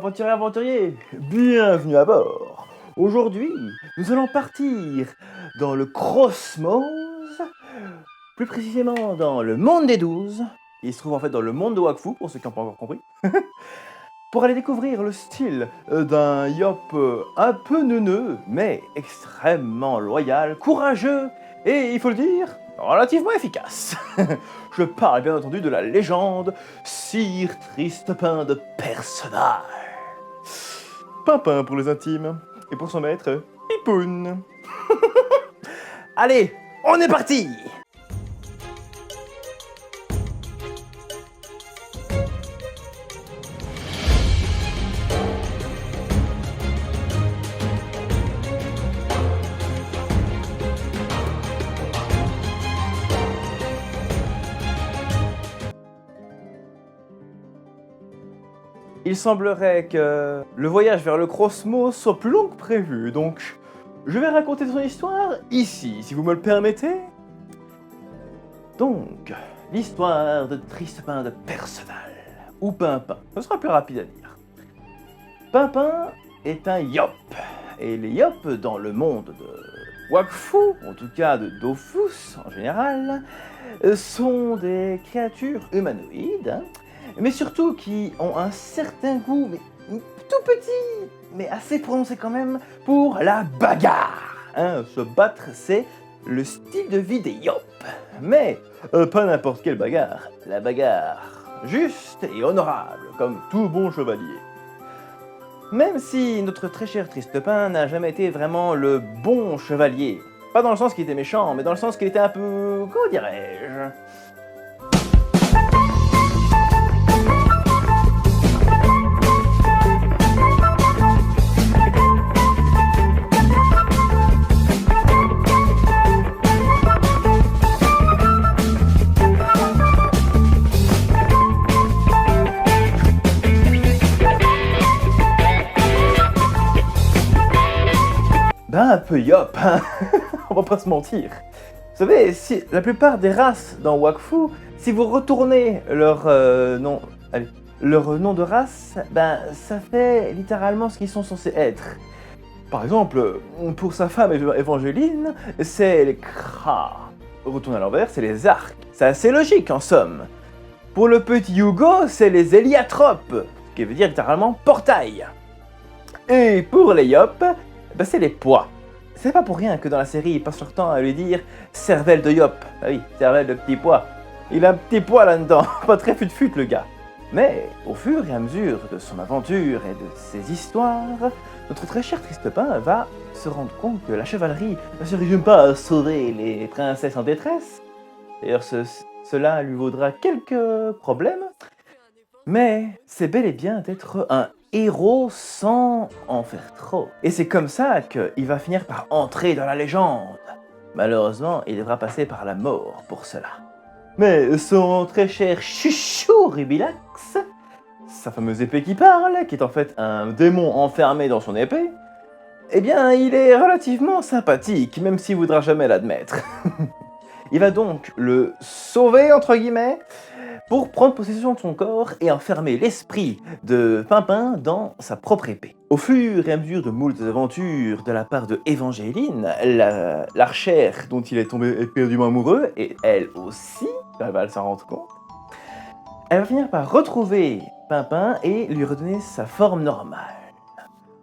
aventuriers, bienvenue à bord. Aujourd'hui, nous allons partir dans le Cosmos, plus précisément dans le monde des 12, qui se trouve en fait dans le monde de Wakfu, pour ceux qui n'ont pas encore compris, pour aller découvrir le style d'un Yop un peu neuneux, mais extrêmement loyal, courageux et, il faut le dire, relativement efficace. Je parle bien entendu de la légende Sir Tristepin de Personnal. Pimpin pour les intimes, et pour son maître, Pipoun. Allez, on est parti! Il semblerait que le voyage vers le Cosmos soit plus long que prévu, donc je vais raconter son histoire ici, si vous me le permettez. Donc, l'histoire de Tristepin de Personnal, ou Pimpin, ce sera plus rapide à dire. Pimpin est un Yop, et les Yop dans le monde de Wakfu, en tout cas de Dofus en général, sont des créatures humanoïdes, mais surtout qui ont un certain goût, mais tout petit, mais assez prononcé quand même, pour la bagarre. Se battre, c'est le style de vie des Yop. Mais pas n'importe quelle bagarre, la bagarre juste et honorable, comme tout bon chevalier. Même si notre très cher Tristepin n'a jamais été vraiment le bon chevalier. Pas dans le sens qu'il était méchant, mais dans le sens qu'il était un peu... comment dirais-je ? Un peu Yop, hein. On va pas se mentir. Vous savez, si la plupart des races dans Wakfu, si vous retournez leur nom de race, ben ça fait littéralement ce qu'ils sont censés être. Par exemple, pour sa femme Évangéline, c'est les Kra. Retourné à l'envers, c'est les Arcs. C'est assez logique en somme. Pour le petit Hugo, c'est les Héliatropes, ce qui veut dire littéralement portail. Et pour les Yop, ben c'est les pois. C'est pas pour rien que dans la série, ils passent leur temps à lui dire « cervelle de Yop ». Ah oui, cervelle de petit pois. Il a un petit pois là-dedans, pas très fut-fut le gars. Mais au fur et à mesure de son aventure et de ses histoires, notre très cher Tristepin va se rendre compte que la chevalerie ne se résume pas à sauver les princesses en détresse. D'ailleurs, cela lui vaudra quelques problèmes. Mais c'est bel et bien d'être un héros sans en faire trop. Et c'est comme ça qu'il va finir par entrer dans la légende. Malheureusement, il devra passer par la mort pour cela. Mais son très cher chouchou Rubilax, sa fameuse épée qui parle, qui est en fait un démon enfermé dans son épée, eh bien, il est relativement sympathique, même s'il voudra jamais l'admettre. Il va donc le sauver, entre guillemets, pour prendre possession de son corps et enfermer l'esprit de Pimpin dans sa propre épée. Au fur et à mesure de moultes aventures de la part de Évangéline, l'archère dont il est tombé éperdument amoureux, et elle aussi, elle va s'en rendre compte, elle va finir par retrouver Pimpin et lui redonner sa forme normale.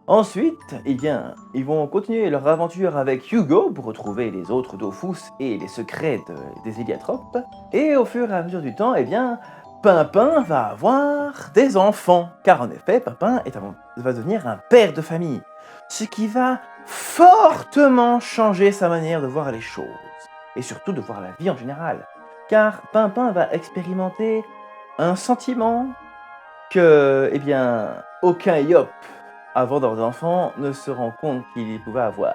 Ensuite, eh bien, ils vont continuer leur aventure avec Hugo pour retrouver les autres Dofus et les secrets des Héliatropes. Et au fur et à mesure du temps, eh bien, Pimpin va avoir des enfants. Car en effet, Pimpin va devenir un père de famille. Ce qui va fortement changer sa manière de voir les choses. Et surtout de voir la vie en général. Car Pimpin va expérimenter un sentiment que, eh bien, aucun Yop avant d'avoir des enfants, ne se rend compte qu'il pouvait avoir.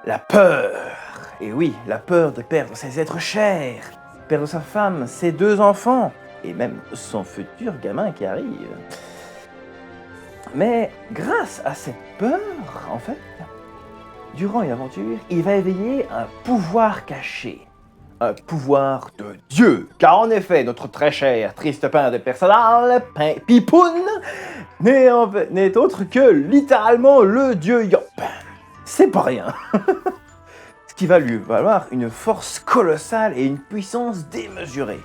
La peur. Et oui, la peur de perdre ses êtres chers, perdre sa femme, ses 2 enfants, et même son futur gamin qui arrive. Mais grâce à cette peur, en fait, durant une aventure, il va éveiller un pouvoir caché. Un pouvoir de Dieu. Car en effet, notre très cher Tristepin de Personnal, Pipoun, n'est autre que littéralement le dieu Yop. C'est pas rien. Ce qui va lui valoir une force colossale et une puissance démesurée.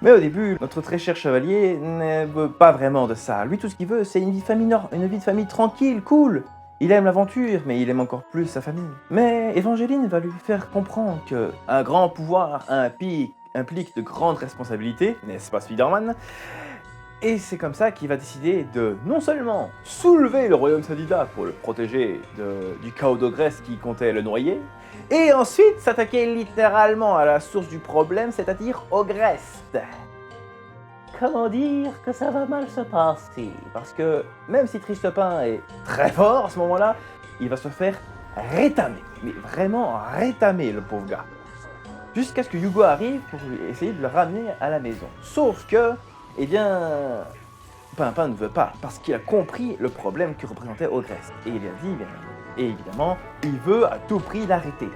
Mais au début, notre très cher chevalier ne veut pas vraiment de ça. Lui, tout ce qu'il veut, c'est une vie de famille tranquille, cool. Il aime l'aventure, mais il aime encore plus sa famille. Mais Evangeline va lui faire comprendre que un grand pouvoir implique de grandes responsabilités, n'est-ce pas Spider-Man? Et c'est comme ça qu'il va décider de non seulement soulever le royaume Sadida pour le protéger du chaos d'Ogresse qui comptait le noyer, et ensuite s'attaquer littéralement à la source du problème, c'est-à-dire Ogresse. Comment dire que ça va mal se passer? Parce que même si Tristepin est très fort à ce moment-là, il va se faire rétamer. Mais vraiment rétamer, le pauvre gars. Jusqu'à ce que Hugo arrive pour essayer de le ramener à la maison. Sauf que, eh bien, Pimpin ne veut pas, parce qu'il a compris le problème que représentait Ogresse. Et il a dit, et évidemment, il veut à tout prix l'arrêter.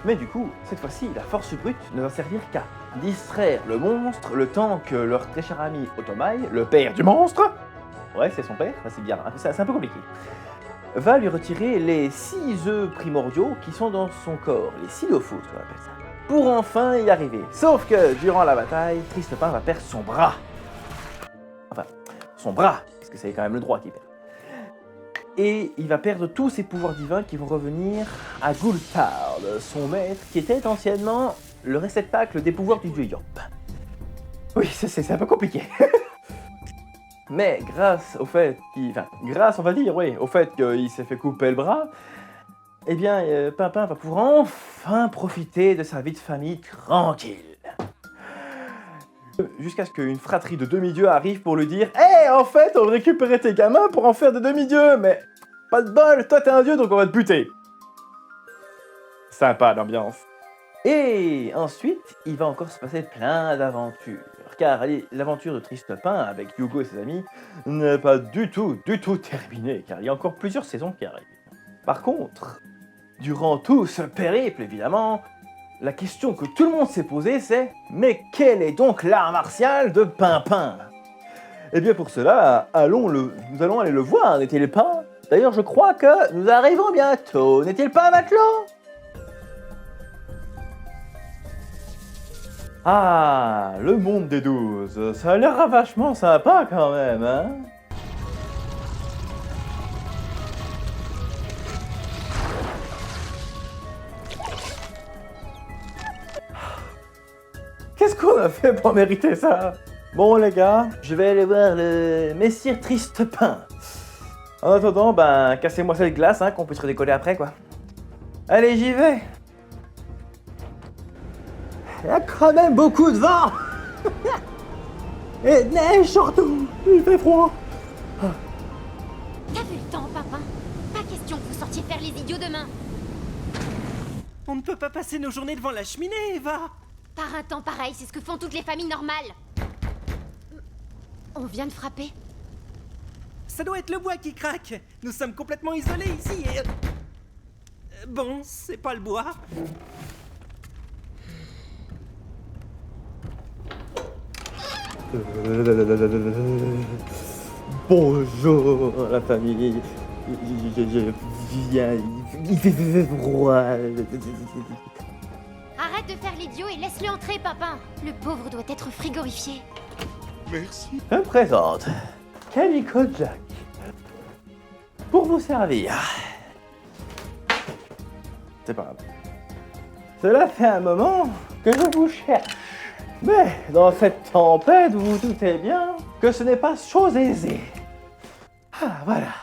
Mais du coup, cette fois-ci, la force brute ne va servir qu'à distraire le monstre le temps que leur très cher ami Otomai, le père du monstre, ouais c'est son père, c'est bien, c'est un peu compliqué, va lui retirer les 6 œufs primordiaux qui sont dans son corps, les Silophos on appelle ça, pour enfin y arriver. Sauf que durant la bataille, Tristepin va perdre son bras. Enfin, son bras, parce que c'est quand même le droit qu'il perd. Et il va perdre tous ses pouvoirs divins qui vont revenir à Gulthard, son maître, qui était anciennement le réceptacle des pouvoirs du dieu Yop. Oui, c'est un peu compliqué. Mais grâce au fait qu'il s'est fait couper le bras, eh bien, Pimpin va pouvoir enfin profiter de sa vie de famille tranquille. Jusqu'à ce qu'une fratrie de demi-dieux arrive pour lui dire « Hey, en fait, on veut récupérer tes gamins pour en faire des demi-dieux, mais pas de bol, toi t'es un dieu donc on va te buter. » Sympa l'ambiance. Et ensuite, il va encore se passer plein d'aventures. Car l'aventure de Tristepin avec Hugo et ses amis n'est pas du tout terminée, car il y a encore plusieurs saisons qui arrivent. Par contre, durant tout ce périple, évidemment, la question que tout le monde s'est posée, c'est « Mais quel est donc l'art martial de Pimpin ?» Eh bien pour cela, nous allons aller le voir, n'est-il pas? D'ailleurs, je crois que nous arrivons bientôt, n'est-il pas, matelot? Ah, le monde des 12, ça a l'air vachement sympa quand même, hein? Qu'est-ce qu'on a fait pour mériter ça? Bon les gars, je vais aller voir le Messire Tristepin. En attendant, cassez-moi cette glace, hein, qu'on puisse redécoller après, quoi. Allez, j'y vais. Il y a quand même beaucoup de vent. Et de neige surtout. Il fait froid. T'as vu le temps, Pimpin? Pas question que vous sortiez faire les idiots demain. On ne peut pas passer nos journées devant la cheminée, Eva. Par un temps pareil, c'est ce que font toutes les familles normales. On vient de frapper. Ça doit être le bois qui craque. Nous sommes complètement isolés ici et... Bon, c'est pas le bois. Bonjour la famille. Il fait froid. Arrête de faire l'idiot et laisse-le entrer, Pimpin. Le pauvre doit être frigorifié. Merci. Je me présente, Calico Jack, pour vous servir. C'est pas grave. Cela fait un moment que je vous cherche. Mais dans cette tempête, vous vous doutez bien que ce n'est pas chose aisée. Ah, voilà.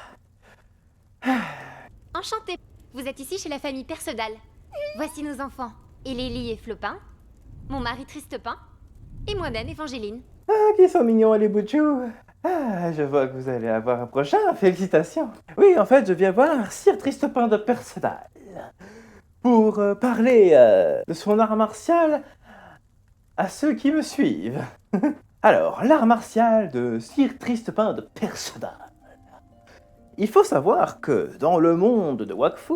Enchanté. Vous êtes ici chez la famille Perceval. Voici nos enfants. Élélie et Flopin, mon mari Tristepin, et moi-même, Evangeline. Ah, qui sont mignons les bouts de chou. Ah, je vois que vous allez avoir un prochain, félicitations. Oui, en fait, je viens voir Sir Tristepin de Perceval pour parler de son art martial à ceux qui me suivent. Alors, l'art martial de Sir Tristepin de Perceval. Il faut savoir que dans le monde de Wakfu,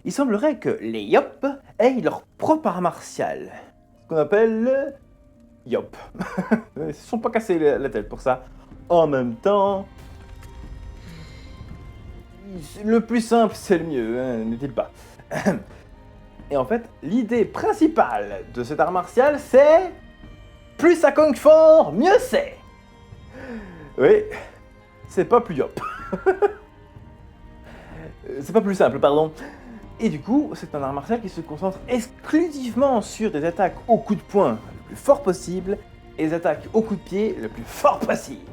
il semblerait que les Yop aient leur propre art martial, ce qu'on appelle le Yop. Ils ne se sont pas cassés la tête pour ça. En même temps, le plus simple, c'est le mieux, hein, n'est-il pas? Et en fait, l'idée principale de cet art martial, c'est... Plus ça cogne fort, mieux c'est! Oui, c'est pas plus yop. C'est pas plus simple, pardon. Et du coup, c'est un art martial qui se concentre exclusivement sur des attaques au coup de poing le plus fort possible et des attaques au coup de pied le plus fort possible.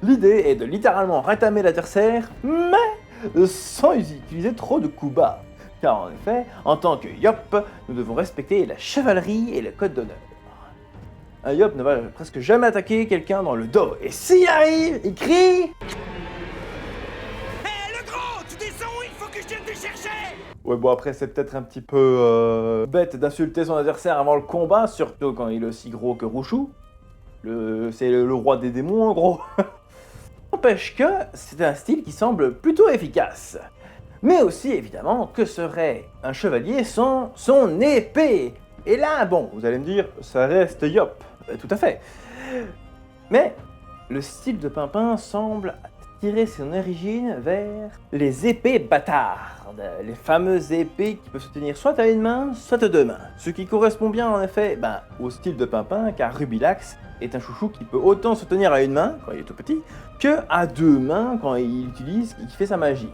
L'idée est de littéralement ratamer l'adversaire, mais sans utiliser trop de coups bas. Car en effet, en tant que Yop, nous devons respecter la chevalerie et le code d'honneur. Un Yop ne va presque jamais attaquer quelqu'un dans le dos, et s'il arrive, il crie... Hé, le gros, tu descends ou il faut que je vienne te chercher? Ouais, bon, après, c'est peut-être un petit peu bête d'insulter son adversaire avant le combat, surtout quand il est aussi gros que Rouchou. C'est le roi des démons, en gros. N'empêche que c'est un style qui semble plutôt efficace. Mais aussi, évidemment, que serait un chevalier sans son épée? Et là, bon, vous allez me dire, ça reste Yop. Tout à fait. Mais le style de Pimpin semble tirer son origine vers les épées bâtardes, les fameuses épées qui peuvent se tenir soit à une main, soit à deux mains. Ce qui correspond bien en effet au style de Pimpin, car Rubilax est un chouchou qui peut autant se tenir à une main, quand il est tout petit, que à deux mains quand il fait sa magie.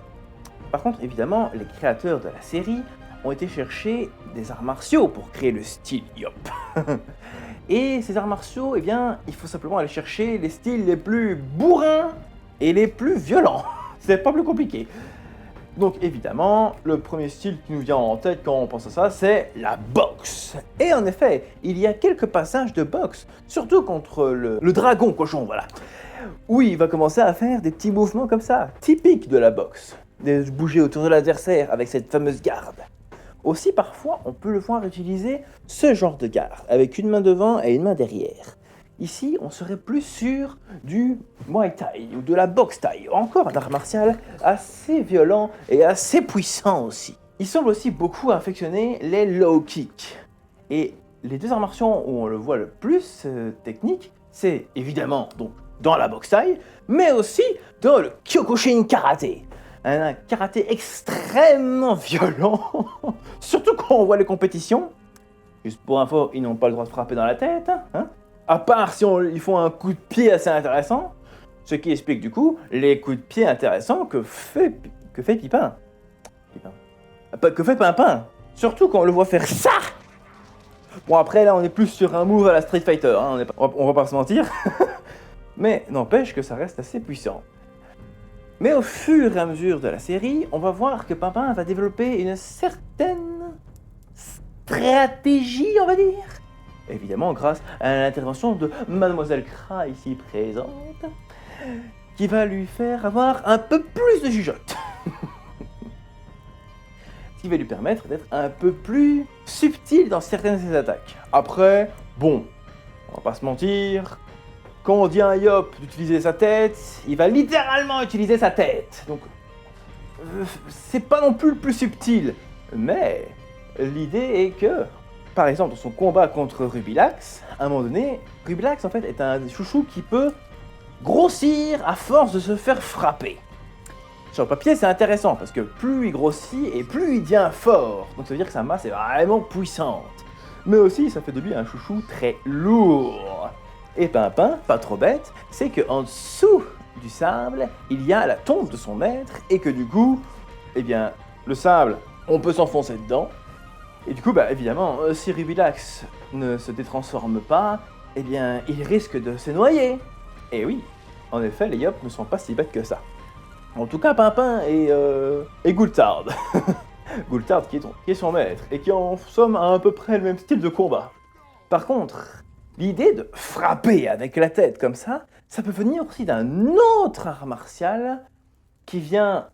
Par contre, évidemment, les créateurs de la série ont été chercher des arts martiaux pour créer le style Yop. Et ces arts martiaux, eh bien, il faut simplement aller chercher les styles les plus bourrins et les plus violents. C'est pas plus compliqué. Donc évidemment, le premier style qui nous vient en tête quand on pense à ça, c'est la boxe. Et en effet, il y a quelques passages de boxe, surtout contre le dragon cochon, voilà. Où il va commencer à faire des petits mouvements comme ça, typiques de la boxe. De bouger autour de l'adversaire avec cette fameuse garde. Aussi, parfois, on peut le voir utiliser ce genre de garde, avec une main devant et une main derrière. Ici, on serait plus sur du Muay Thai ou de la boxe Thai, encore un art martial assez violent et assez puissant aussi. Il semble aussi beaucoup affectionner les low kicks. Et les deux arts martiaux où on le voit le plus technique, c'est évidemment donc dans la boxe Thai, mais aussi dans le Kyokushin Karaté. Un karaté extrêmement violent, surtout quand on voit les compétitions. Juste pour info, ils n'ont pas le droit de frapper dans la tête, hein. À part si ils font un coup de pied assez intéressant, ce qui explique du coup les coups de pied intéressants que fait Pipin. Que fait Pimpin, surtout quand on le voit faire ça. Bon après là on est plus sur un move à la Street Fighter, hein. On va pas se mentir, mais n'empêche que ça reste assez puissant. Mais au fur et à mesure de la série, on va voir que Pimpin va développer une certaine stratégie, on va dire. Évidemment grâce à l'intervention de Mademoiselle Kra ici présente, qui va lui faire avoir un peu plus de jugeote. Ce qui va lui permettre d'être un peu plus subtil dans certaines de ses attaques. Après, bon, on va pas se mentir, quand on dit à un Yop d'utiliser sa tête, il va littéralement utiliser sa tête. Donc, c'est pas non plus le plus subtil. Mais, l'idée est que, par exemple, dans son combat contre Rubilax, à un moment donné, Rubilax en fait est un chouchou qui peut grossir à force de se faire frapper. Sur le papier, c'est intéressant parce que plus il grossit et plus il devient fort. Donc ça veut dire que sa masse est vraiment puissante. Mais aussi, ça fait de lui un chouchou très lourd. Et Pimpin, pas trop bête, c'est qu'en dessous du sable, il y a la tombe de son maître et que du coup, eh bien, le sable, on peut s'enfoncer dedans. Et du coup, évidemment, si Rubilax ne se détransforme pas, eh bien, il risque de se noyer. Et oui, en effet, les Yop ne sont pas si bêtes que ça. En tout cas, Pimpin et Goultard. Goultard qui est son maître et qui en somme a à peu près le même style de combat. Par contre, l'idée de frapper avec la tête comme ça peut venir aussi d'un autre art martial qui vient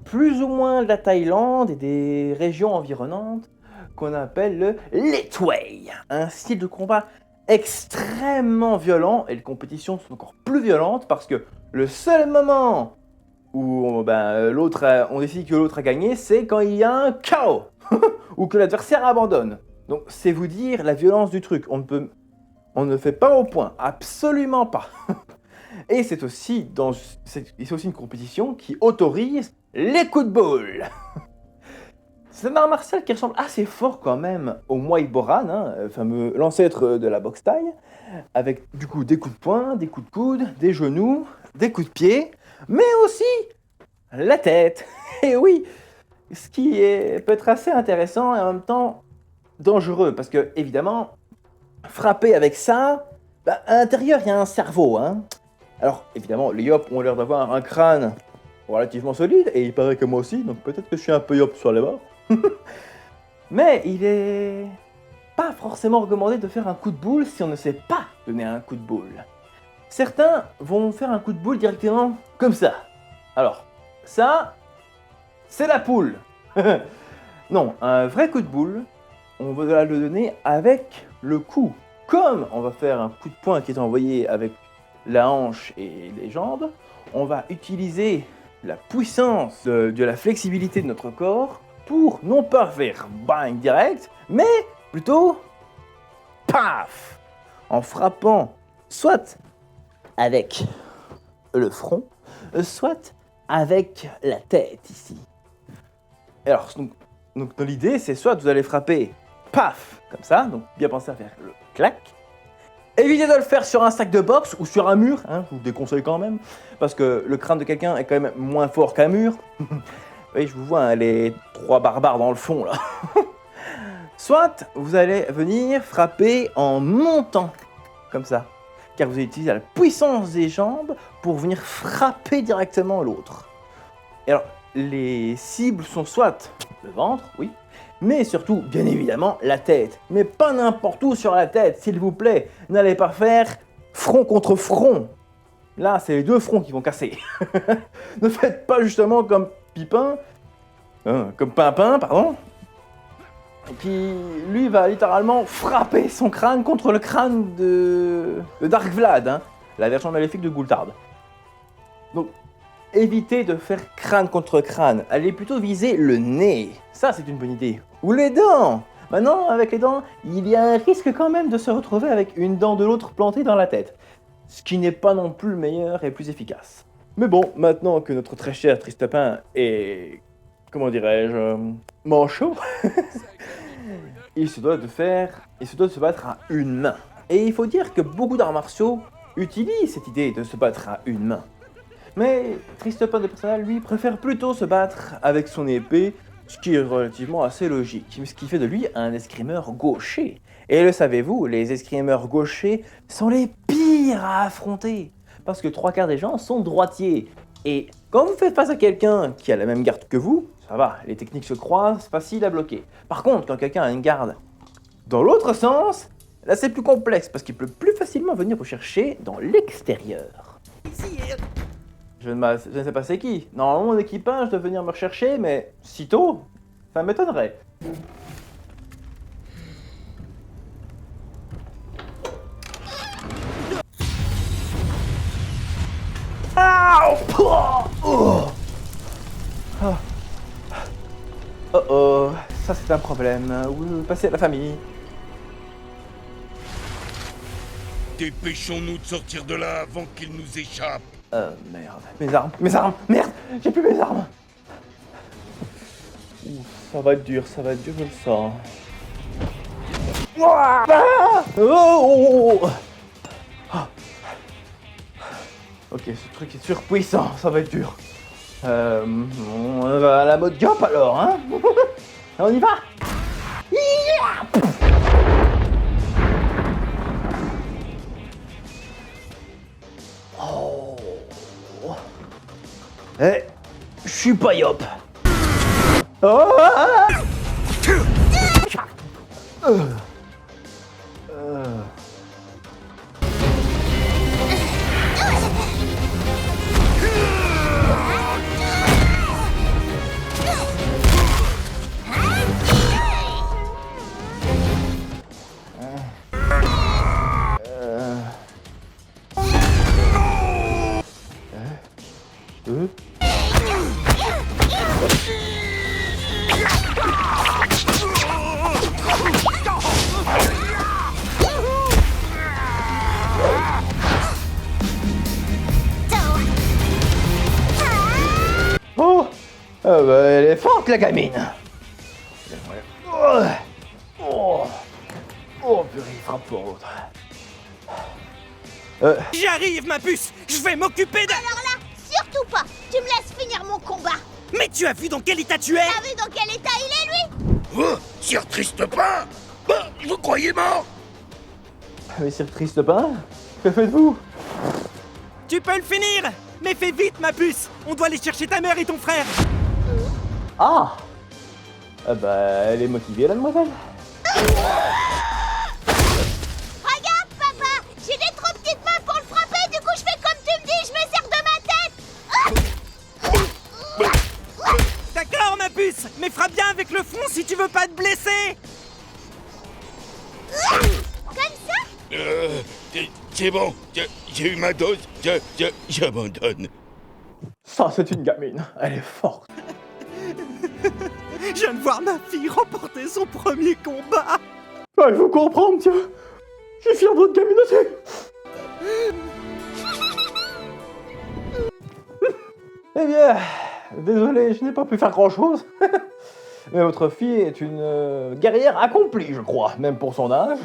plus ou moins de la Thaïlande et des régions environnantes, qu'on appelle le Letway. Un style de combat extrêmement violent, et les compétitions sont encore plus violentes parce que le seul moment où on décide que l'autre a gagné, c'est quand il y a un KO ou que l'adversaire abandonne. Donc c'est vous dire la violence du truc. On ne fait pas au point, absolument pas. Et c'est aussi une compétition qui autorise les coups de boule. C'est un art martial qui ressemble assez fort quand même au Muay Boran, hein, le fameux l'ancêtre de la boxe thaï, avec du coup des coups de poing, des coups de coude, des genoux, des coups de pied, mais aussi la tête. Et oui, ce qui peut être assez intéressant et en même temps dangereux, parce que évidemment, frapper avec ça, à l'intérieur il y a un cerveau, hein. Alors évidemment, les Yop ont l'air d'avoir un crâne relativement solide, et il paraît que moi aussi, donc peut-être que je suis un peu Yop sur les bords. Mais il est pas forcément recommandé de faire un coup de boule si on ne sait pas donner un coup de boule. Certains vont faire un coup de boule directement comme ça. Alors, ça, c'est la poule. Non, un vrai coup de boule, on va le donner avec le cou. Comme on va faire un coup de poing qui est envoyé avec la hanche et les jambes, on va utiliser la puissance de la flexibilité de notre corps pour non pas faire bang direct, mais plutôt paf, en frappant soit avec le front, soit avec la tête ici. Alors, donc dans l'idée, c'est soit vous allez frapper paf, comme ça, donc bien penser à faire le clac. Évitez de le faire sur un sac de boxe ou sur un mur, hein, je vous le déconseille quand même, parce que le crâne de quelqu'un est quand même moins fort qu'un mur. Oui, je vous vois, hein, les trois barbares dans le fond, là. Soit vous allez venir frapper en montant, comme ça, car vous allez utiliser la puissance des jambes pour venir frapper directement l'autre. Et alors, les cibles sont soit le ventre, oui, mais surtout, bien évidemment, la tête. Mais pas n'importe où sur la tête, s'il vous plaît. N'allez pas faire front contre front. Là, c'est les deux fronts qui vont casser. Ne faites pas justement comme Pimpin, pardon. Et puis, lui va littéralement frapper son crâne contre le crâne de Dark Vlad, hein, la version maléfique de Gulthard. Donc, évitez de faire crâne contre crâne. Allez plutôt viser le nez. Ça, c'est une bonne idée. Ou les dents. Maintenant, avec les dents, il y a un risque quand même de se retrouver avec une dent de l'autre plantée dans la tête. Ce qui n'est pas non plus le meilleur et plus efficace. Mais bon, maintenant que notre très cher Tristepin est, comment dirais-je, manchot, il se doit de se battre à une main. Et il faut dire que beaucoup d'arts martiaux utilisent cette idée de se battre à une main. Mais Tristepin de Personnel, lui, préfère plutôt se battre avec son épée, ce qui est relativement assez logique, ce qui fait de lui un escrimeur gaucher. Et le savez-vous, les escrimeurs gauchers sont les pires à affronter. Parce que 3/4 des gens sont droitiers. Et quand vous faites face à quelqu'un qui a la même garde que vous, ça va, les techniques se croisent, facile à bloquer. Par contre, quand quelqu'un a une garde dans l'autre sens, là c'est plus complexe, parce qu'il peut plus facilement venir vous chercher dans l'extérieur. Ici, Je ne sais pas c'est qui. Normalement mon équipage doit venir me rechercher, mais si tôt, ça m'étonnerait. Oh, ça c'est un problème. Oui, passez à la famille. Dépêchons-nous de sortir de là avant qu'il nous échappe. Merde. Mes armes, merde, j'ai plus mes armes. Ouh, ça va être dur, je le sens. Ok, ce truc est surpuissant, ça va être dur. On va à la mode Diop alors, hein. On y va. Oh. Eh, je suis pas Yop. Oh. Oh, bah, elle est forte la gamine. Oh, oh, oh purée, il frappe pour l'autre. J'arrive, ma puce. Je vais m'occuper de... Alors là, surtout pas. Tu me laisses finir mon combat. Mais tu as vu dans quel état tu es? T'as vu dans quel état il est, lui? Oh, Sir Tristepin. Bah, vous croyez mort? Mais Sir Tristepin, que faites-vous? Tu peux le finir. Mais fais vite, ma puce. On doit aller chercher ta mère et ton frère. Ah, bah, elle est motivée, la demoiselle. Regarde, papa. J'ai des trop petites mains pour le frapper. Du coup, je fais comme tu me dis. Je me sers de ma tête. D'accord, ma puce. Mais frappe bien avec le front si tu veux pas te blesser. Comme ça? C'est bon, j'ai eu ma dose, j'abandonne. Ça, c'est une gamine. Elle est forte. Je viens de voir ma fille remporter son premier combat. Ah, il faut comprendre, tiens. Je suis fier de votre gamine aussi. Eh bien, désolé, je n'ai pas pu faire grand-chose. Mais votre fille est une guerrière accomplie, je crois, même pour son âge.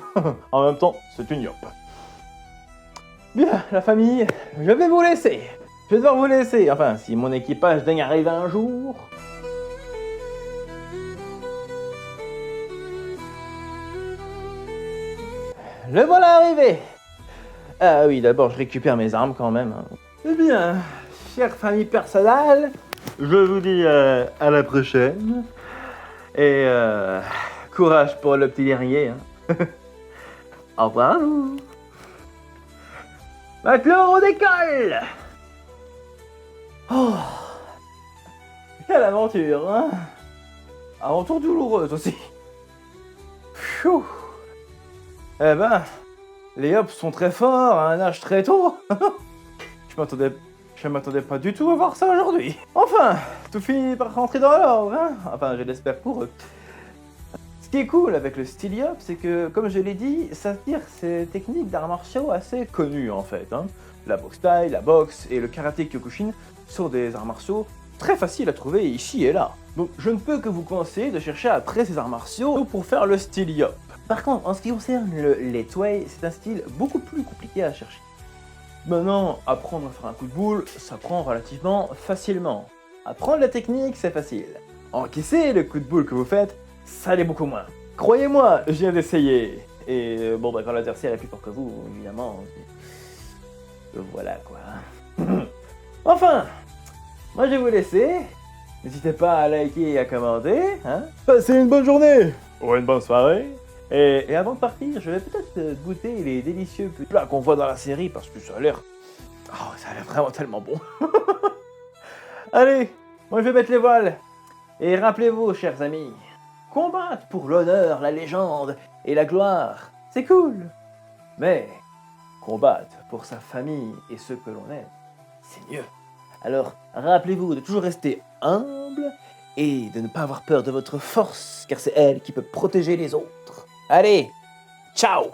En même temps, c'est une yope. Bien, la famille, je vais vous laisser. Je vais devoir vous laisser, enfin, si mon équipage daigne arriver un jour. Le voilà arrivé. Ah oui, d'abord, je récupère mes armes quand même. Eh bien, chère famille personnelle, je vous dis à la prochaine. Et courage pour le petit dernier. Hein. Au revoir. Maintenant, on décolle. Oh, quelle aventure, hein. Aventure douloureuse aussi. Pfiou. Eh ben, les hops sont très forts à un âge très tôt. Je m'attendais pas du tout à voir ça aujourd'hui. Enfin, tout finit par rentrer dans l'ordre, hein. Enfin, je l'espère pour eux. Ce qui est cool avec le Steely Up, c'est que, comme je l'ai dit, ça tire ces techniques d'arts martiaux assez connues en fait. Hein. La boxe thaï, la boxe et le karaté Kyokushin sont des arts martiaux très faciles à trouver ici et là. Donc je ne peux que vous conseiller de chercher après ces arts martiaux pour faire le Steely Up. Par contre, en ce qui concerne les Tway, c'est un style beaucoup plus compliqué à chercher. Maintenant, apprendre à faire un coup de boule, ça prend relativement facilement. Apprendre la technique, c'est facile. Encaisser le coup de boule que vous faites, ça l'est beaucoup moins. Croyez-moi, je viens d'essayer. Et bon, bah, quand l'adversaire est plus fort que vous, évidemment, voilà quoi. Enfin, moi je vais vous laisser. N'hésitez pas à liker et à commenter. Hein. Passez une bonne journée ou une bonne soirée. Et avant de partir, je vais peut-être goûter les délicieux petits plats qu'on voit dans la série parce que ça a l'air... Oh, ça a l'air vraiment tellement bon. Allez, moi je vais mettre les voiles. Et rappelez-vous, chers amis, combattre pour l'honneur, la légende et la gloire, c'est cool. Mais combattre pour sa famille et ceux que l'on aime, c'est mieux. Alors, rappelez-vous de toujours rester humble et de ne pas avoir peur de votre force, car c'est elle qui peut protéger les autres. Allez, ciao!